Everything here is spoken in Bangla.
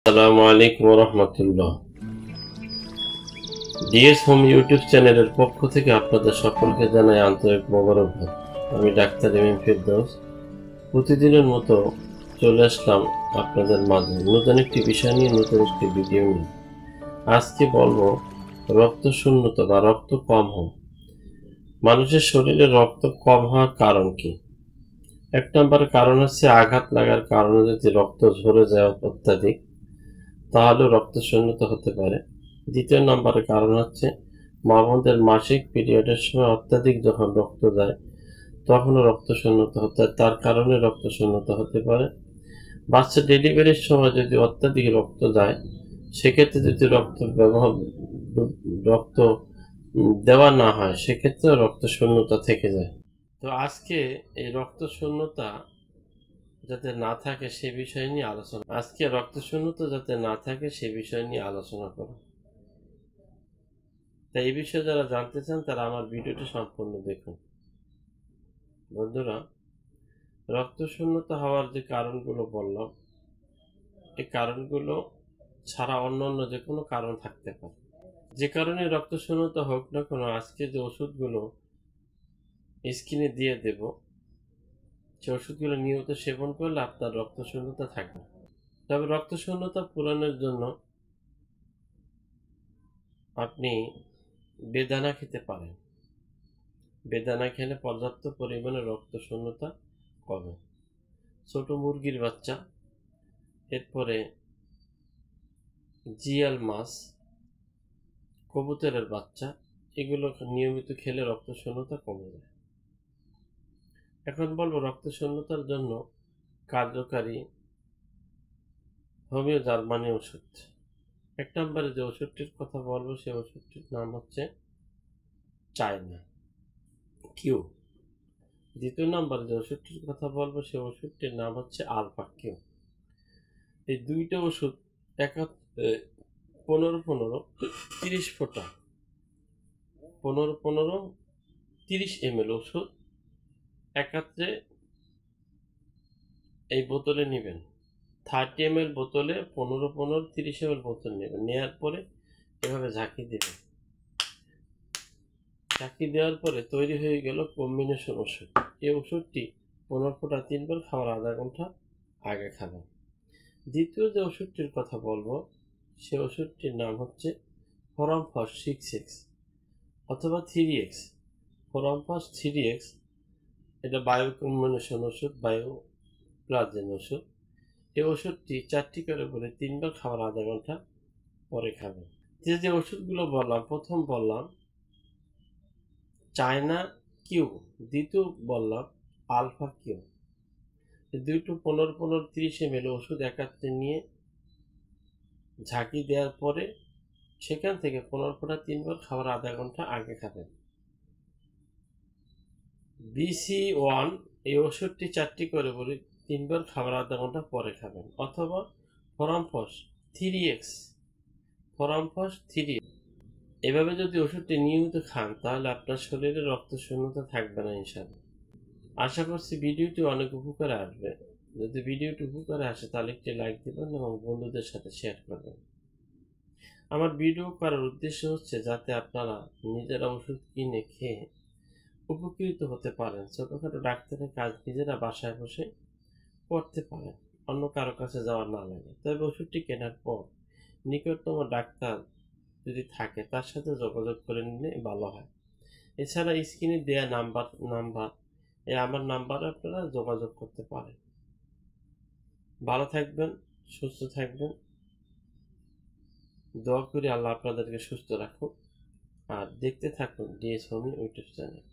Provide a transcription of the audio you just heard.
আসসালামু আলাইকুম রহমতুল্লাহ। ডিএস হোম ইউটিউব চ্যানেলের পক্ষ থেকে আপনাদের সকলকে জানাই আন্তরিক মোবারকবাদ। আমি ডাক্তার এম ফেরদৌস প্রতিদিনের মতো চলে আসলাম আপনাদের মাঝে নতুন একটি বিষয় নিয়ে, নতুন একটি ভিডিও নিয়ে। আজকে বলবো রক্ত শূন্যতা বা রক্ত কম হওয়া। মানুষের শরীরে রক্ত কম হওয়ার কারণ কি? এক নম্বর কারণ হচ্ছে আঘাত লাগার কারণে যদি রক্ত ঝরে যায় অত্যাধিক, তাহলে রক্ত শূন্যতা হতে পারে। দ্বিতীয় নম্বরের কারণ হচ্ছে মা বোনদের মাসিক পিরিয়ডের সময় অত্যাধিক যখন রক্ত যায় তখনও রক্ত শূন্যতা হতে, তার কারণে রক্ত শূন্যতা হতে পারে। বাচ্চা ডেলিভারির সময় যদি অত্যাধিক রক্ত যায়, সেক্ষেত্রে যদি রক্ত দেওয়া না হয়, সেক্ষেত্রে রক্ত শূন্যতা থেকে যায়। তো আজকে এই রক্ত শূন্যতা যাতে না থাকে সে বিষয় নিয়ে আলোচনা করো। তাই এই বিষয়ে যারা জানতে চান তারা আমার ভিডিওটি সম্পূর্ণ দেখুন। বন্ধুরা, রক্ত শূন্যতা হওয়ার যে কারণগুলো বললাম, এই কারণগুলো ছাড়া অন্যান্য যে কোনো কারণ থাকতে পারে। যে কারণে রক্ত শূন্যতা হোক না কেন, আজকে যে ওষুধগুলো স্ক্রিনে দিয়ে দেব, সে ওষুধগুলো নিয়মিত সেবন করলে আপনার রক্ত শূন্যতা থাকবে। তবে রক্ত শূন্যতা পূরণের জন্য আপনি বেদানা খেতে পারেন। বেদানা খেলে পর্যাপ্ত পরিমাণে রক্ত শূন্যতা কমে। ছোট মুরগির বাচ্চা, এরপরে জিয়াল মাছ, কবুতরের বাচ্চা, এগুলো নিয়মিত খেলে রক্ত শূন্যতা কমে যায়। এখন বলবো রক্ত শূন্যতার জন্য কার্যকারী হোমিও জার্মানি ওষুধ। এক নম্বরে যে ওষুধটির কথা বলবো সে ওষুধটির নাম হচ্ছে চায়না কিউ। দ্বিতীয় নম্বরে যে ওষুধটির কথা বলবো সে ওষুধটির নাম হচ্ছে আলফা কিউ। এই দুইটা ওষুধ 15-15 ফোঁটা 15-30 ml ওষুধ একাত্রে এই বোতলে নেবেন। 30 ml বোতলে 15-30 ml বোতল নেবেন। নেওয়ার পরে এভাবে ঝাঁকি দেবেন। ঝাঁকি দেওয়ার পরে তৈরি হয়ে গেল কম্বিনেশন ওষুধ। এই ওষুধটি 15 ফোঁটা 3 বার খাওয়ার আধা ঘন্টা আগে খাবেন। দ্বিতীয় যে ওষুধটির কথা বলবো সে ওষুধটির নাম হচ্ছে ফরামফস 6x অথবা 3x। ফরামফস 3x এটা বায়ো কম্বিনেশন ওষুধ, বায়ো প্লাজেন ওষুধ। এই ওষুধটি 4টি করে বলে 3 বার খাওয়ার আধা ঘন্টা পরে খাবেন। যে ওষুধগুলো বললাম, প্রথম বললাম চায়না কিউ, দ্বিতীয় বললাম আলফা কিউ। এই দুইটো 15-15-30 ml ওষুধ একাত্রে নিয়ে ঝাঁকি দেওয়ার পরে সেখান থেকে 15 ফোঁটা 3 বার খাওয়ার আধা ঘন্টা আগে খাবেন। BC1 এই ওষুধটি 4টি করে বলে 3 বার খাওয়ার আধা ঘন্টা পরে খাবেন। অথবা ফরামফস 3x, ফরামফস 3x। এভাবে যদি ওষুধটি নিয়মিত খান তাহলে আপনার শরীরে রক্ত শূন্যতা থাকবে না ইনশাআল্লাহ। আশা করছি ভিডিওটি অনেক উপকারে আসবে। যদি ভিডিওটি উপকারে আসে তাহলে একটি লাইক দিবেন এবং বন্ধুদের সাথে শেয়ার করবেন। আমার ভিডিও করার উদ্দেশ্য হচ্ছে যাতে আপনারা নিজেরা ওষুধ কিনে খেয়ে উপকৃত হতে পারেন, ছোটখাটো ডাক্তারের কাজ নিজেরা বাসায় বসে করতে পারেন, অন্য কারো কাছে যাওয়ার না লাগে। তবে ওষুধটি কেনার পর নিকটতম ডাক্তার যদি থাকে তার সাথে যোগাযোগ করে নিলে ভালো হয়। এছাড়া স্ক্রিনে দেয়া নাম্বার আমার নাম্বারে আপনারা যোগাযোগ করতে পারেন। ভালো থাকবেন, সুস্থ থাকবেন। দোয়া করি আল্লাহ আপনাদেরকে সুস্থ রাখুক। আর দেখতে থাকুন ডিএস হোমি ইউটিউব চ্যানেল।